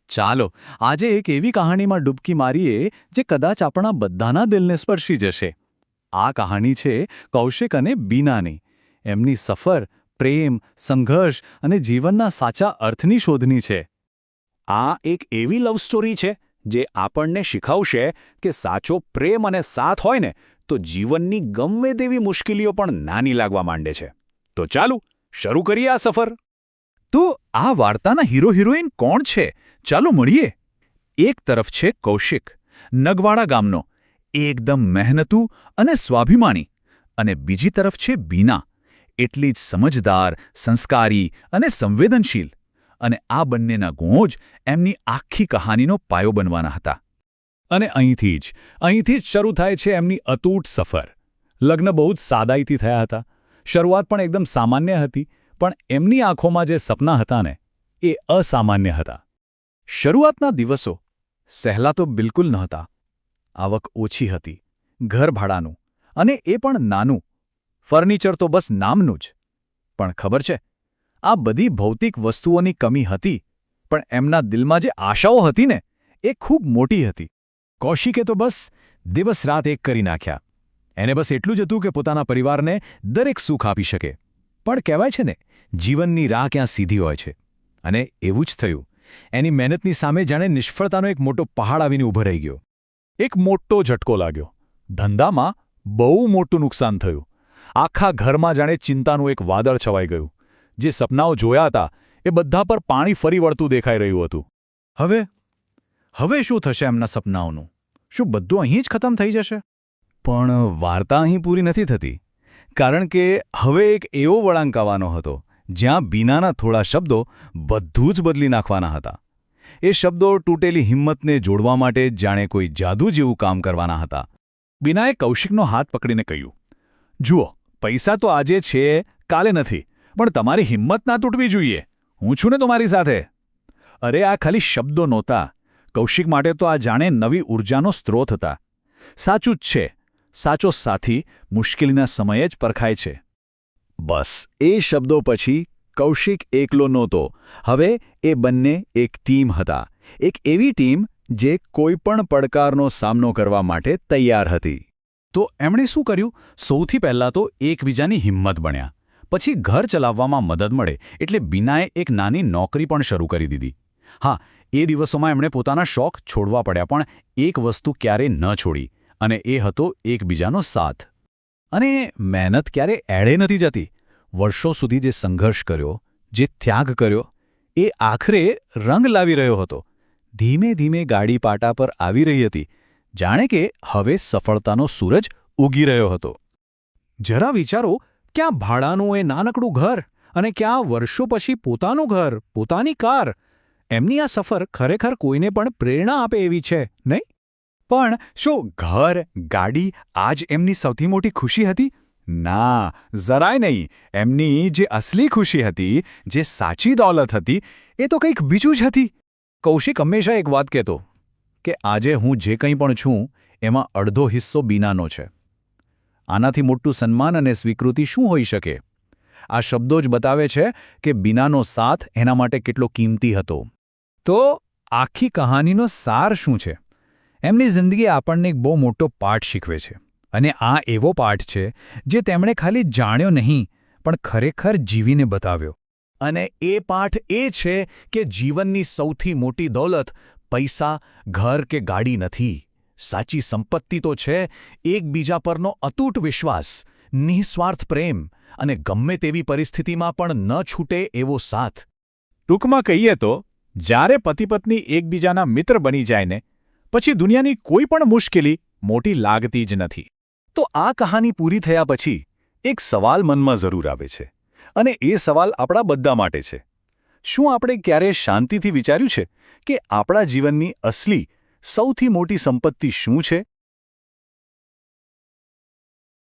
ચાલો આજે એક એવી કહાણીમાં ડૂબકી મારીએ જે કદાચ આપણા બધાના દિલને સ્પર્શી જશે. આ કહાણી છે કૌશિક અને બીનાની. એમની સફર, પ્રેમ, સંઘર્ષ અને જીવનના સાચા અર્થની શોધની છે. આ એક એવી લવ સ્ટોરી છે જે આપણને શીખવશે કે સાચો પ્રેમ અને સાથ હોય ને તો જીવનની ગમે તેવી મુશ્કેલીઓ પણ નાની લાગવા માંડે છે. તો ચાલો શરૂ કરીએ આ સફર. તો આ વાર્તાના હીરો હિરોઈન કોણ છે? ચાલો મળીએ. એક તરફ છે કૌશિક, નગવાડા ગામનો, એકદમ મહેનતુ અને સ્વાભિમાની, અને બીજી તરફ છે બીના, એટલી જ સમજદાર, સંસ્કારી અને સંવેદનશીલ. અને આ બંનેના ગુણો જ એમની આખી કહાનીનો પાયો બનવાના હતા. અને અહીંથી જ શરૂ થાય છે એમની અતૂટ સફર. લગ્ન બહુ જ સાદાઈથી થયા હતા. શરૂઆત પણ એકદમ સામાન્ય હતી, પણ એમની આંખોમાં જે સપના હતા ને એ અસામાન્ય હતા. શરૂઆતના દિવસો સહેલા તો બિલકુલ નહોતા. આવક ઓછી હતી, ઘર ભાડાનું, અને એ પણ નાનું. ફર્નિચર તો બસ નામનું જ. પણ ખબર છે, આ બધી ભૌતિક વસ્તુઓની કમી હતી, પણ એમના દિલમાં જે આશાઓ હતી ને એ ખૂબ મોટી હતી. કૌશિકે તો બસ દિવસ-રાત એક કરી નાખ્યા. એને બસ એટલું જ હતું કે પોતાના પરિવારને દરેક સુખ આપી શકે. પણ કહેવાય છે ને, જીવનની રાહ ક્યાં સીધી હોય છે. અને એવું જ થયું. એની મહેનતની સામે જાણે નિષ્ફળતાનો એક મોટો પહાડ આવીને ઊભો રહી ગયો. એક મોટો ઝટકો લાગ્યો. ધંધામાં બહુ મોટું નુકસાન થયું. આખા ઘરમાં જાણે ચિંતાનું એક વાદળ છવાઈ ગયું. જે સપનાઓ જોયા હતા એ બધા પર પાણી ફરી વળતું દેખાઈ રહ્યું હતું. હવે શું થશે એમના સપનાઓનું? શું બધું અહીં જ ખતમ થઈ જશે? પણ વાર્તા અહીં પૂરી નથી થતી. કારણ કે હવે એક એવો વળાંક આવવાનો હતો જ્યાં બીનાના થોડા શબ્દો બધું જ બદલી નાખવાના હતા. એ શબ્દો તૂટેલી હિંમતને જોડવા માટે જાણે કોઈ જાદુ જેવું કામ કરવાના હતા. બીનાએ કૌશિકનો હાથ પકડીને કહ્યું, જુઓ, પૈસા તો આજે છે, કાલે નથી, પણ તમારી હિંમત ના તૂટવી જોઈએ. હું છું ને તમારી સાથે. અરે આ ખાલી શબ્દો નહોતા. કૌશિક માટે તો આ જાણે નવી ઊર્જાનો સ્ત્રોત હતા. સાચું જ છે, સાચો સાથી મુશ્કેલીના સમયે જ પરખાય છે. બસ એ શબ્દો પછી કૌશિક એકલો નહોતો. હવે એ બંને એક ટીમ હતા. એક એવી ટીમ જે કોઈપણ પડકારનો સામનો કરવા માટે તૈયાર હતી. તો એમણે શું કર્યું? સૌથી પહેલાં તો એકબીજાની હિંમત બન્યા. પછી ઘર ચલાવવામાં મદદ મળે એટલે બીનાએ એક નાની નોકરી પણ શરૂ કરી દીધી. હા, એ દિવસોમાં એમણે પોતાના શોખ છોડવા પડ્યા, પણ એક વસ્તુ ક્યારેય ન છોડી, અને એ હતો એકબીજાનો સાથ. અને મહેનત ક્યારે એળે નથી જતી. વર્ષો સુધી જે સંઘર્ષ કર્યો, જે ત્યાગ કર્યો, એ આખરે રંગ લાવી રહ્યો હતો. ધીમે ધીમે ગાડી પાટા પર આવી રહી હતી, જાણે કે હવે સફળતાનો સૂરજ ઉગી રહ્યો હતો. જરા વિચારો, ક્યાં ભાડાનું એ નાનકડું ઘર અને ક્યાં વર્ષો પછી પોતાનું ઘર, પોતાની કાર. એમની આ સફર ખરેખર કોઈને પણ પ્રેરણા આપે એવી છે, નહીં? પણ શું ઘર, ગાડી આ જ એમની સૌથી મોટી ખુશી હતી? ના, જરાય નહીં. એમની જે અસલી ખુશી હતી, જે સાચી દોલત હતી, એ તો કંઈક બીજું જ હતી. કૌશિક હંમેશા એક વાત કહેતો કે આજે હું જે કંઈ પણ છું એમાં અડધો હિસ્સો બીનાનો છે. આનાથી મોટું સન્માન અને સ્વીકૃતિ શું હોઈ શકે? આ શબ્દો જ બતાવે છે કે બીનાનો સાથ એના માટે કેટલો કિંમતી હતો. તો આખી કહાનીનો સાર શું છે? એમની જિંદગી આપણને એક બહુ મોટો પાઠ શીખવે છે. અને આ એવો પાઠ છે જે તેમણે ખાલી જાણ્યો નહીં, પણ ખરેખર જીવીને બતાવ્યો. અને એ પાઠ એ છે કે જીવનની સૌથી મોટી દોલત પૈસા, ઘર કે ગાડી નથી. સાચી સંપત્તિ તો છે એકબીજા પરનો અતૂટ વિશ્વાસ, નિઃસ્વાર્થ પ્રેમ અને ગમે તેવી પરિસ્થિતિમાં પણ ન છૂટે એવો સાથ. ટૂંકમાં કહીએ તો જ્યારે પતિ-પત્ની એકબીજાના મિત્ર બની જાય ને, પછી દુનિયાની કોઈ પણ મુશ્કેલી મોટી લાગતી જ નથી. તો આ કહાની પૂરી થયા પછી એક સવાલ મનમાં જરૂર આવે છે, અને એ સવાલ આપણા બધા માટે છે. શું આપણે ક્યારેય શાંતિથી વિચાર્યું છે કે આપણા જીવનની અસલી, સૌથી મોટી સંપત્તિ શું છે?